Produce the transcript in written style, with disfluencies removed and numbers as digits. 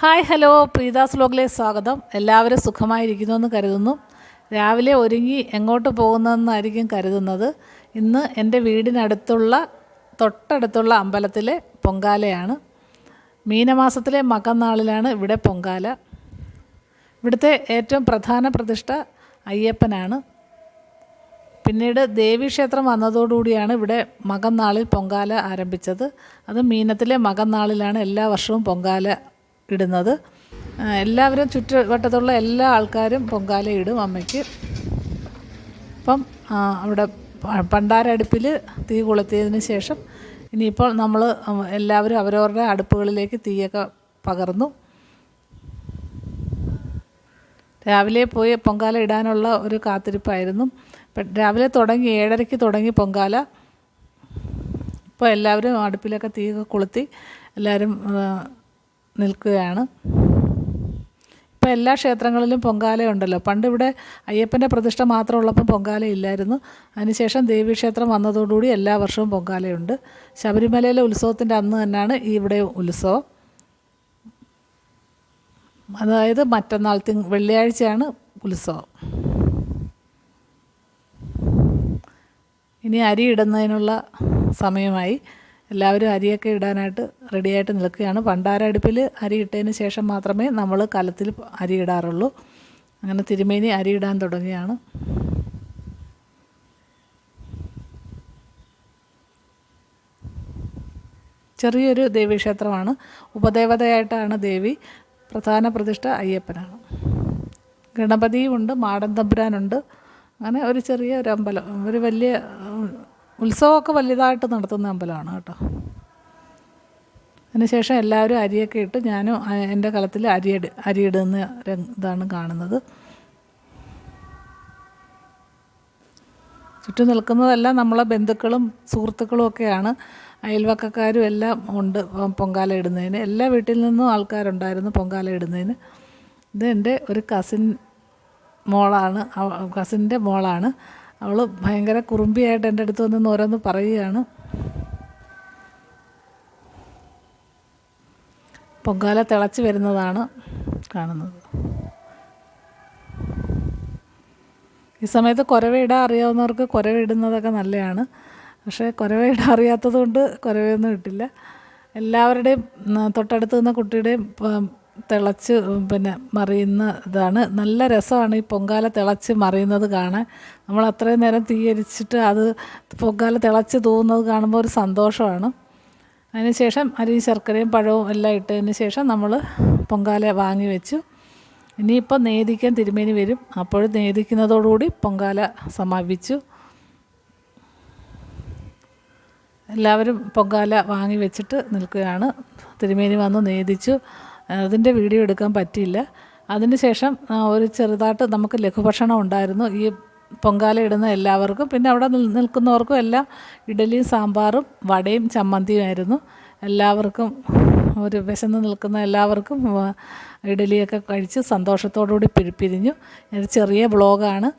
Hi hello, പ്രീതാസ് വ്ലോഗിലേക്ക് സ്വാഗതം. എല്ലാവരും സുഖമായിരിക്കുന്നുവെന്ന് കരുതുന്നു. രാവിലെ ഒരുങ്ങി എങ്ങോട്ട് പോകുന്നതെന്നായിരിക്കും കരുതുന്നത്. ഇന്ന് എൻ്റെ തൊട്ടടുത്തുള്ള അമ്പലത്തിലെ പൊങ്കാലയാണ്. മീനമാസത്തിലെ മകം നാളിലാണ് ഇവിടെ പൊങ്കാല. ഇവിടുത്തെ ഏറ്റവും പ്രധാന പ്രതിഷ്ഠ അയ്യപ്പനാണ്. പിന്നീട് ദേവീക്ഷേത്രം വന്നതോടുകൂടിയാണ് ഇവിടെ മകം നാളിൽ പൊങ്കാല ആരംഭിച്ചത്. അത് മീനത്തിലെ മകം നാളിലാണ് എല്ലാ വർഷവും പൊങ്കാല ഇടുന്നത്. എല്ലാവരും ചുറ്റുവട്ടത്തുള്ള എല്ലാ ആൾക്കാരും പൊങ്കാല ഇടും അമ്മയ്ക്ക്. അപ്പം അവിടെ പണ്ടാരടുപ്പിൽ തീ കൊളുത്തിയതിന് ശേഷം ഇനിയിപ്പോൾ നമ്മൾ എല്ലാവരും അവരവരുടെ അടുപ്പുകളിലേക്ക് തീയൊക്കെ പകർന്നു. രാവിലെ പോയി പൊങ്കാല ഇടാനുള്ള ഒരു കാത്തിരിപ്പായിരുന്നു. രാവിലെ തുടങ്ങി 7:30 തുടങ്ങി പൊങ്കാല. ഇപ്പോൾ എല്ലാവരും അടുപ്പിലൊക്കെ തീയൊക്കെ കൊളുത്തി എല്ലാവരും നിൽക്കുകയാണ്. ഇപ്പോൾ എല്ലാ ക്ഷേത്രങ്ങളിലും പൊങ്കാലയുണ്ടല്ലോ. പണ്ട് ഇവിടെ അയ്യപ്പൻ്റെ പ്രതിഷ്ഠ മാത്രമുള്ളപ്പോൾ പൊങ്കാല ഇല്ലായിരുന്നു. അതിനുശേഷം ദേവീക്ഷേത്രം വന്നതോടുകൂടി എല്ലാ വർഷവും പൊങ്കാലയുണ്ട്. ശബരിമലയിലെ ഉത്സവത്തിൻ്റെ അന്ന് തന്നെയാണ് ഇവിടെ ഉത്സവം. അതായത് മറ്റന്നാൾ വെള്ളിയാഴ്ചയാണ് ഉത്സവം. ഇനി അരി ഇടുന്നതിനുള്ള സമയമായി. എല്ലാവരും അരിയൊക്കെ ഇടാനായിട്ട് റെഡിയായിട്ട് നിൽക്കുകയാണ്. പണ്ടാര അടുപ്പിൽ അരി ഇട്ടതിന് ശേഷം മാത്രമേ നമ്മൾ കലത്തിൽ അരി ഇടാറുള്ളൂ. അങ്ങനെ തിരുമേനി അരി ഇടാൻ തുടങ്ങിയാണ്. ചെറിയൊരു ദേവീക്ഷേത്രമാണ്. ഉപദേവതയായിട്ടാണ് ദേവി. പ്രധാന പ്രതിഷ്ഠ അയ്യപ്പനാണ്. ഗണപതിയുമുണ്ട്, മാടൻ തമ്പുരാനുണ്ട്. അങ്ങനെ ഒരു ചെറിയ അമ്പലം, ഒരു വലിയ ഉത്സവമൊക്കെ വലുതായിട്ട് നടത്തുന്ന അമ്പലമാണ് കേട്ടോ. അതിനുശേഷം എല്ലാവരും അരിയൊക്കെ ഇട്ട് ഞാനും എൻ്റെ കലത്തിൽ അരിയിടുന്ന ഇതാണ് കാണുന്നത്. ചുറ്റും നിൽക്കുന്നതെല്ലാം നമ്മളെ ബന്ധുക്കളും സുഹൃത്തുക്കളും ഒക്കെയാണ്. അയൽവക്കക്കാരും എല്ലാം ഉണ്ട് പൊങ്കാല ഇടുന്നതിന്. എല്ലാ വീട്ടിൽ നിന്നും ആൾക്കാരുണ്ടായിരുന്നു പൊങ്കാല ഇടുന്നതിന്. ഇത് എൻ്റെ ഒരു കസിൻ്റെ മോളാണ്. അവൾ ഭയങ്കര കുറുമ്പിയായിട്ട് എൻ്റെ അടുത്ത് വന്ന് ഓരോന്ന് പറയുകയാണ്. പൊങ്കാല തിളച്ച് വരുന്നതാണ് കാണുന്നത്. ഈ സമയത്ത് കുരവയിടാൻ അറിയാവുന്നവർക്ക് കുരവയിടുന്നതൊക്കെ നല്ലതാണ്. പക്ഷേ കുരവയിടാൻ അറിയാത്തത് കൊണ്ട് കുരവയൊന്നും ഇട്ടില്ല. എല്ലാവരുടെയും തൊട്ടടുത്ത് നിന്ന കുട്ടിയുടെയും തിളച്ച് മറിയുന്ന ഇതാണ്. നല്ല രസമാണ് ഈ പൊങ്കാല തിളച്ച് മറിയുന്നത് കാണാൻ. നമ്മൾ അത്രയും നേരം തീയരിച്ചിട്ട് അത് പൊങ്കാല തിളച്ച് തൂവുന്നത് കാണുമ്പോൾ ഒരു സന്തോഷമാണ്. അതിനുശേഷം അരിയും ശർക്കരയും പഴവും എല്ലാം ഇട്ടതിന് ശേഷം നമ്മൾ പൊങ്കാല വാങ്ങി വെച്ചു. ഇനിയിപ്പോൾ നേദിക്കാൻ തിരുമേനി വരും. അപ്പോഴും നേദിക്കുന്നതോടുകൂടി പൊങ്കാല സമാപിച്ചു. എല്ലാവരും പൊങ്കാല വാങ്ങി വെച്ചിട്ട് നിൽക്കുകയാണ്. തിരുമേനി വന്ന് നേദിച്ചു. അതിൻ്റെ വീഡിയോ എടുക്കാൻ പറ്റിയില്ല. അതിന് ശേഷം ഒരു ചെറുതായിട്ട് നമുക്ക് ലഘുഭക്ഷണം ഉണ്ടായിരുന്നു ഈ പൊങ്കാല ഇടുന്ന എല്ലാവർക്കും. പിന്നെ അവിടെ നിൽക്കുന്നവർക്കും എല്ലാം ഇഡലിയും സാമ്പാറും വടയും ചമ്മന്തിയുമായിരുന്നു. എല്ലാവർക്കും ഒരു വിശന്ന് നിൽക്കുന്ന എല്ലാവർക്കും ഇഡലിയൊക്കെ കഴിച്ച് സന്തോഷത്തോടുകൂടി പിരിഞ്ഞു. ഒരു ചെറിയ വ്ളോഗാണ്.